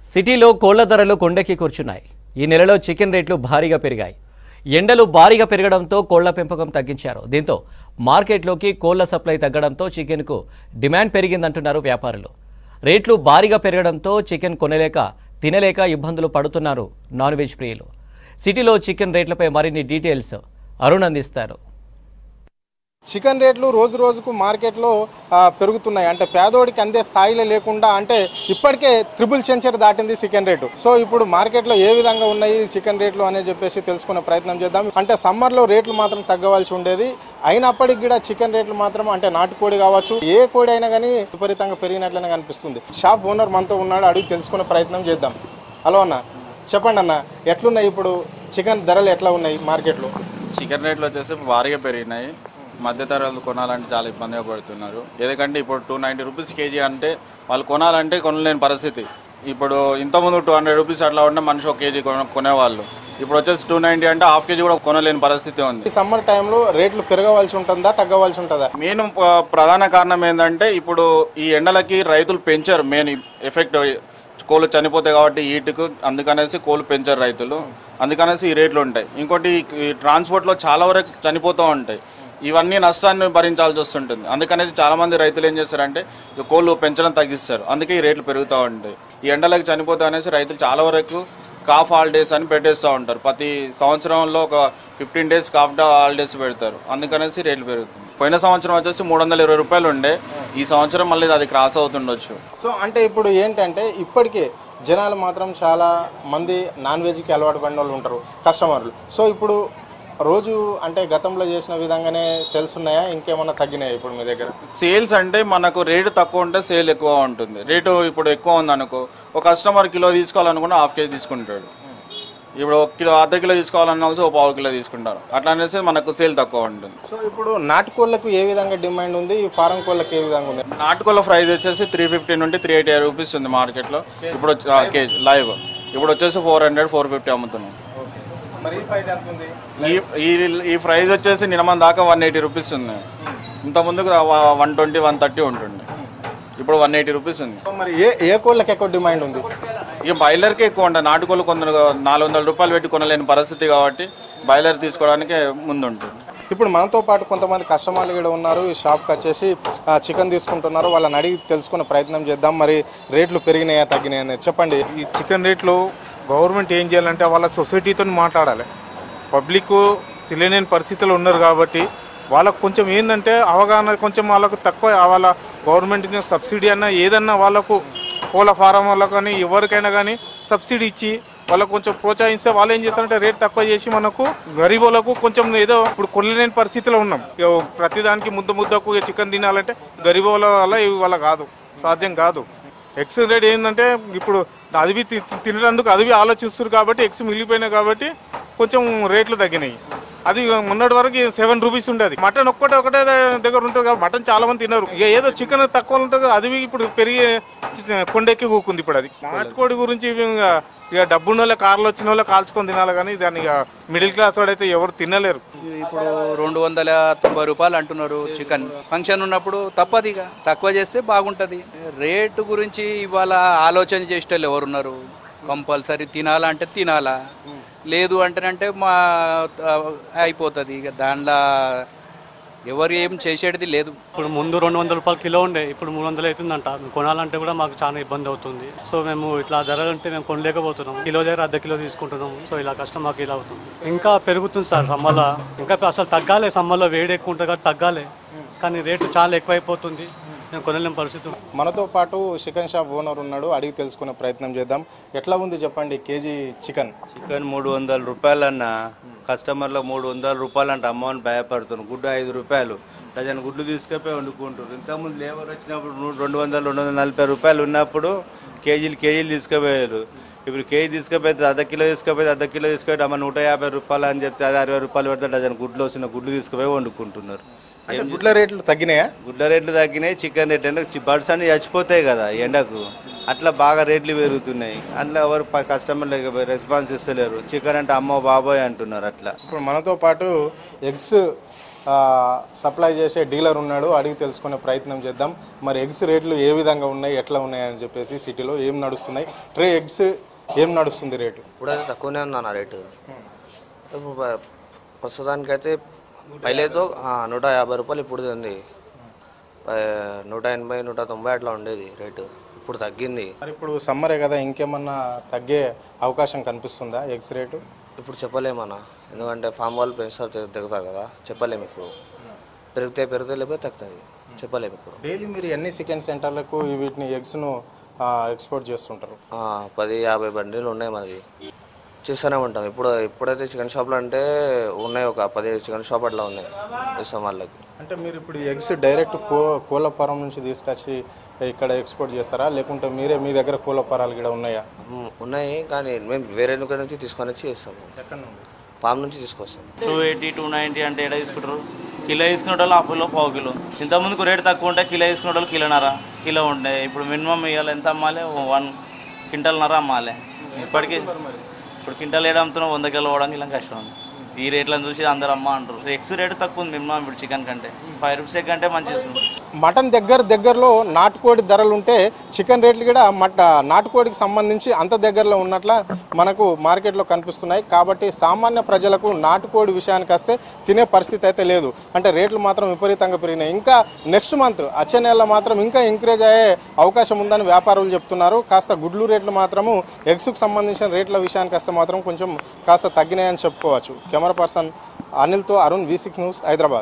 సిటీలో కోళ్ల ధరలు కొండెక్కి కూర్చున్నాయి. ఈ నెలలో చికెన్ రేట్లు భారీగా పెరిగాయి. ఎండలు భారీగా పెరగడంతో కోళ్ల పెంపకం తగ్గించారు. దీంతో మార్కెట్లోకి కోళ్ల సప్లై తగ్గడంతో చికెన్కు డిమాండ్ పెరిగిందంటున్నారు వ్యాపారులు. రేట్లు భారీగా పెరగడంతో చికెన్ కొనలేక తినలేక ఇబ్బందులు పడుతున్నారు నాన్ వెజ్ ప్రియులు. సిటీలో చికెన్ రేట్లపై మరిన్ని డీటెయిల్స్ అరుణ్ అందిస్తారు. చికెన్ రేట్లు రోజు రోజుకు మార్కెట్లో పెరుగుతున్నాయి. అంటే పేదోడికి అందే స్థాయిలో లేకుండా అంటే ఇప్పటికే ట్రిపుల్ సెంచరీ దాటింది చికెన్ రేటు. సో ఇప్పుడు మార్కెట్లో ఏ విధంగా ఉన్నాయి చికెన్ రేట్లు అని చెప్పేసి తెలుసుకునే ప్రయత్నం చేద్దాం. అంటే సమ్మర్లో రేట్లు మాత్రం తగ్గవలసి ఉండేది, అయినప్పటికీ కూడా చికెన్ రేట్లు మాత్రం అంటే నాటుకోడి కావచ్చు ఏ కోడి అయినా కానీ విపరీతంగా పెరిగినట్లనే కనిపిస్తుంది. షాప్ ఓనర్ మనతో ఉన్నాడు, అడిగి తెలుసుకునే ప్రయత్నం చేద్దాం. హలో అన్న, చెప్పండి అన్న, ఎట్లున్నాయి ఇప్పుడు చికెన్ ధరలు ఎట్లా ఉన్నాయి మార్కెట్లో? చికెన్ రేట్లు వచ్చేసి భారీగా పెరిగినాయి. మధ్యతరగతులు కొనాలంటే చాలా ఇబ్బందిగా పడుతున్నారు. ఎందుకంటే ఇప్పుడు 290 రూపీస్ కేజీ అంటే వాళ్ళు కొనాలంటే కొనలేని పరిస్థితి. ఇప్పుడు ఇంతకుముందు 200 రూపీస్ అట్లా ఉంటే మనిషి ఒక కేజీ కొనేవాళ్ళు. ఇప్పుడు వచ్చేసి 290 అంటే హాఫ్ కేజీ కూడా కొనలేని పరిస్థితి ఉంది. ఈ సమ్మర్ టైంలో రేట్లు పెరగవలసి ఉంటుందా తగ్గవలసి ఉంటుందా? మెయిన్ ప్రధాన కారణం ఏంటంటే ఇప్పుడు ఈ ఎండలకి రైతులు పెంచారు. మెయిన్ ఎఫెక్ట్ కోళ్ళు చనిపోతాయి కాబట్టి ఈటుకు, అందుకనేసి కోళ్ళు పెంచారు రైతులు, అందుకనేసి ఈ రేట్లు ఉంటాయి. ఇంకోటి ఈ ట్రాన్స్పోర్ట్లో చాలా వరకు చనిపోతూ ఉంటాయి. ఇవన్నీ నష్టాన్ని భరించాల్సి వస్తుంటుంది. అందుకనేసి చాలామంది రైతులు ఏం చేస్తారంటే కోళ్ళు పెంచడం తగ్గిస్తారు, అందుకే ఈ రేట్లు పెరుగుతూ ఉంటాయి. ఈ ఎండలకు చనిపోతా అనేసి రైతులు చాలా వరకు కాఫ్ హాలిడేస్ అని పెట్టేస్తూ ఉంటారు. ప్రతి సంవత్సరంలో ఒక 15 డేస్ కాఫ్ హాలిడేస్ పెడతారు, అందుకనేసి రేట్లు పెరుగుతుంది. పోయిన సంవత్సరం వచ్చేసి 320 రూపాయలు ఉండే, ఈ సంవత్సరం మళ్ళీ అది క్రాస్ అవుతుండొచ్చు. సో అంటే ఇప్పుడు ఏంటంటే ఇప్పటికే జనాలు మాత్రం చాలా మంది నాన్ వెజ్కి అలవాటు పడిన వాళ్ళు ఉంటారు కస్టమర్లు. సో ఇప్పుడు రోజు అంటే గతంలో చేసిన విధంగానే సేల్స్ ఉన్నాయా, ఇంకేమన్నా తగ్గినాయా ఇప్పుడు మీ దగ్గర? సేల్స్ అంటే మనకు రేటు తక్కువ ఉంటే సేల్ ఎక్కువ ఉంటుంది. రేటు ఇప్పుడు ఎక్కువ ఉంది అనుకో, ఒక కస్టమర్ కిలో తీసుకోవాలనుకున్నా హాఫ్ కేజీ తీసుకుంటాడు. ఇప్పుడు ఒక కిలో అర్ధ కిలో తీసుకోవాలన్న ఒక పావు కిలో తీసుకుంటారు. అట్లా అనేసి మనకు సేల్ తక్కువ ఉంటుంది. సో ఇప్పుడు నాటుకోళ్ళకు ఏ విధంగా డిమాండ్ ఉంది, ఫారం కోళ్ళకి ఏ విధంగా ఉంది? నాటుకోళ్ళ ప్రైస్ వచ్చేసి 350 నుండి 380 రూపీస్ ఉంది మార్కెట్లో ఇప్పుడు కేజీ లైవ్. ఇప్పుడు వచ్చేసి 400, 450 అమ్ముతున్నాం. ఈ ప్రైస్ వచ్చేసి నిన్న దాకా 180 రూపీస్ ఉంది. ఇంతకుముందు 120, 130 ఉంటుంది, ఇప్పుడు 180 రూపీస్ ఉంది. మరి ఏ కోళ్ళకి ఎక్కువ డిమాండ్ ఉంది? ఇక బాయిలర్కే ఎక్కువ ఉంటుంది. నాటుకోళ్ళు కొందరు 400 రూపాయలు పెట్టి కొనలేని పరిస్థితి కాబట్టి బాయిలర్ తీసుకోవడానికి ముందు ఉంటుంది. ఇప్పుడు మనతో పాటు కొంతమంది కస్టమర్లు కూడా ఉన్నారు, ఈ షాప్కి వచ్చేసి చికెన్ తీసుకుంటున్నారు. వాళ్ళని అడిగి తెలుసుకునే ప్రయత్నం చేద్దాం. మరి రేట్లు పెరిగినాయా తగ్గినాయా అని చెప్పండి. ఈ చికెన్ రేట్లు గవర్నమెంట్ ఏం చేయాలంటే వాళ్ళ సొసైటీతో మాట్లాడాలి. పబ్లిక్ తెలియని పరిస్థితులు ఉన్నారు కాబట్టి వాళ్ళకు కొంచెం ఏంటంటే అవగాహన కొంచెం వాళ్ళకు తక్కువ, వాళ్ళ గవర్నమెంట్ సబ్సిడీ అన్నా ఏదన్నా వాళ్ళకు కోళ్ళ ఫారం వాళ్ళకు కానీ ఎవరికైనా కానీ సబ్సిడీ ఇచ్చి వాళ్ళకు కొంచెం ప్రోత్సహిస్తే వాళ్ళు ఏం చేస్తారంటే రేట్ తక్కువ చేసి మనకు గరీబ్ వాళ్ళకు కొంచెం ఏదో ఇప్పుడు కొనలేని పరిస్థితిలో ఉన్నాం. ప్రతిదానికి ముద్దకు చికెన్ తినాలంటే గరీబ్ వాళ్ళ వల్ల ఇవాళ కాదు, సాధ్యం కాదు. ఎగ్స్ రేట్ ఏంటంటే ఇప్పుడు అది తినడానికి అది ఆలోచిస్తారు కాబట్టి ఎగ్స్ మిగిలిపోయినాయి కాబట్టి కొంచెం రేట్లు తగ్గినాయి. అది మొన్నటి వరకు 7 రూపీస్ ఉండేది. మటన్ ఒకటే దగ్గర ఉంటుంది కాబట్టి మటన్ చాలా మంది తిన్నారు. ఏదో చికెన్ తక్కువ ఉంటుంది, అది ఇప్పుడు పెరిగి కొండెక్కి కూకుంది. ఇప్పుడు అది నాటుకోడి గురించి ఇక డబ్బున్న వాళ్ళే కార్లు వచ్చిన వాళ్ళే కాల్చుకొని తినాలి, కానీ దాన్ని ఇక మిడిల్ క్లాస్ వాడైతే ఎవరు తినలేరు. ఇప్పుడు 290 రూపాయలు అంటున్నారు చికెన్. ఫంక్షన్ ఉన్నప్పుడు తప్పదు, ఇక తక్కువ చేస్తే బాగుంటుంది. రేటు గురించి ఇవాళ ఆలోచన చేసేటోళ్ళు ఎవరున్నారు? కంపల్సరీ తినాలంటే తినాలా, లేదు అంటేనంటే అయిపోతుంది. ఇక దాంట్లో ఎవరు ఏం చేసేది లేదు. ఇప్పుడు ముందు 200 రూపాయలు కిలో ఉండే, ఇప్పుడు 300 అవుతుందంట. కొనాలంటే కూడా మాకు చాలా ఇబ్బంది అవుతుంది. సో మేము ఇట్లా ధరలు ఉంటే మేము కొనలేకపోతున్నాం. కిలో దగ్గర అర్ధ కిలో తీసుకుంటున్నాము. సో ఇలా కష్టం మాకు ఇలా అవుతుంది. ఇంకా పెరుగుతుంది సార్ సమ్మర్లో, ఇంకా అసలు తగ్గాలి. సమ్మర్లో వేడి ఎక్కువ ఉంటుంది కాబట్టి తగ్గాలి, కానీ రేటు చాలా ఎక్కువైపోతుంది. మేము కొనలేని పరిస్థితి. మనతో పాటు చికెన్ షాప్ ఓనర్ ఉన్నాడు, అడిగి తెలుసుకునే ప్రయత్నం చేద్దాం. ఎట్లా ఉంది చెప్పండి కేజీ చికెన్? 300 రూపాయలు అన్న కస్టమర్లో 300 రూపాయలు అంటే అమ్మని భయపడుతున్నాను. గుడ్డు 5 రూపాయలు, డజన్ గుడ్లు తీసుకపోయి వండుకుంటారు. ఇంతకుముందు లేబర్ వచ్చినప్పుడు 200, 240 రూపాయలు ఉన్నప్పుడు కేజీలు తీసుకుపోయారు. ఇప్పుడు కేజీ తీసుకుపోతే అర్ధ కిలో తీసుకుపోతే అమ్మ 150 రూపాయలు అని చెప్తే అది 60 రూపాయలు పెడితే డజన్ గుడ్లు వచ్చిన గుడ్లు తీసుకుపోయి వండుకుంటున్నారు. గుడ్ల రేట్లు తగ్గినాయా? గుడ్ల రేట్లు తగ్గినాయి. చికెన్ రేట్లు అంటే బర్డ్స్ అన్ని చచ్చిపోతాయి కదా ఎండకు, అట్లా బాగా రేట్లు పెరుగుతున్నాయి. అట్లా ఎవరు కస్టమర్లు రెస్పాన్స్ ఇస్తలేరు. చికెన్ అంటే అమ్మో బాబోయ్ అంటున్నారు. అట్లా ఇప్పుడు మనతో పాటు ఎగ్స్ సప్లై చేసే డీలర్ ఉన్నాడు, అడిగి తెలుసుకునే ప్రయత్నం చేద్దాం. మరి ఎగ్స్ రేట్లు ఏ విధంగా ఉన్నాయి, ఎట్లా ఉన్నాయని చెప్పేసి, సిటీలో ఏం నడుస్తున్నాయి, ట్రే ఎగ్స్ ఏం నడుస్తుంది రేటు? ఇప్పుడైతే తక్కువనే ఉందన్న రేటు. ఇప్పుడు ప్రస్తుతానికైతే పైలేతో 150 రూపాయలు ఇప్పుడు ఉంది. 180, 190 అట్లా ఉండేది రేటు, ఇప్పుడు తగ్గింది. మరి ఇప్పుడు సమ్మరే కదా, ఇంకేమన్నా తగ్గే అవకాశం కనిపిస్తుందా ఎగ్స్ రేటు? ఇప్పుడు చెప్పలేమన్నా, ఎందుకంటే ఫామ్ వాళ్ళు పెంచుతారు తెగుతారు కదా, చెప్పలేము. ఇప్పుడు పెరిగితే లేకపోతే తగ్గుతుంది, చెప్పలేము. ఇప్పుడు డైలీ మీరు ఎన్ని చికెన్ సెంటర్లకు వీటిని ఎగ్స్ను ఎక్స్పోర్ట్ చేస్తుంటారు? 10-50 బండిలు ఉన్నాయి మనది, చేస్తూనే ఉంటాం. ఇప్పుడైతే చికెన్ షాప్లో అంటే ఉన్నాయి, ఒక 10 చికెన్ షాప్ అట్లా ఉన్నాయి ఇస్తాం వాళ్ళకి. అంటే మీరు ఇప్పుడు ఎగ్స్ డైరెక్ట్ కోళ్ళ ఫారం నుంచి తీసుకొచ్చి ఇక్కడ ఎక్స్పోర్ట్ చేస్తారా, లేకుంటే మీరే మీ దగ్గర కోళ్ళ ఫారాలు కూడా ఉన్నాయా? ఉన్నాయి, కానీ మేము వేరే నుంచి తీసుకొని వచ్చి చేస్తాము. ఎక్కడ నుండి? ఫామ్ నుంచి తీసుకొస్తాం. 280, 290 అంటే ఎక్కడ తీసుకుంటారు? కిలో తీసుకునే వాళ్ళు హాఫ్ కిలో. ఇంతకుముందుకు రేటు తక్కువ ఉంటే కిలో తీసుకునే వాళ్ళు కిలో ఉండే. ఇప్పుడు మినిమం ఇవ్వాలి, ఎంత అమ్మాలి? 1 క్వింటాల్నర అమ్మాలి. ఇప్పటికీ ఇప్పుడు క్వింటాల్ ఏడు అమ్ముతున్నాం, 100 కిలో పోవడానికి ఇలా కష్టం ఉంది. ఈ రేట్లను చూసి అందరు అమ్మ అంటారు. ఎగ్స్ రేటు తక్కువ ఉంది మినిమం ఇప్పుడు చికెన్ కంటే. 5 రూపీస్ ఎగ్ అంటే మంచిది. మటన్ దగ్గరలో నాటుకోడి ధరలు ఉంటే చికెన్ రేట్లు కూడా నాటుకోడికి సంబంధించి అంత దగ్గరలో ఉన్నట్ల మనకు మార్కెట్లో కనిపిస్తున్నాయి. కాబట్టి సామాన్య ప్రజలకు నాటుకోడి విషయానికి వస్తే తినే పరిస్థితి అయితే లేదు. అంటే రేట్లు మాత్రం విపరీతంగా పెరిగినాయి. ఇంకా నెక్స్ట్ మంత్ వచ్చే నెలలో మాత్రం ఇంకా ఇంక్రీజ్ అయ్యే అవకాశం ఉందని వ్యాపారులు చెప్తున్నారు. కాస్త గుడ్లు రేట్లు మాత్రము ఎగ్స్కు సంబంధించిన రేట్ల విషయానికి వస్తే మాత్రం కొంచెం కాస్త తగ్గినాయని చెప్పుకోవచ్చు. కెమెరా పర్సన్ అనిల్తో అరుణ్, V6 న్యూస్, హైదరాబాద్.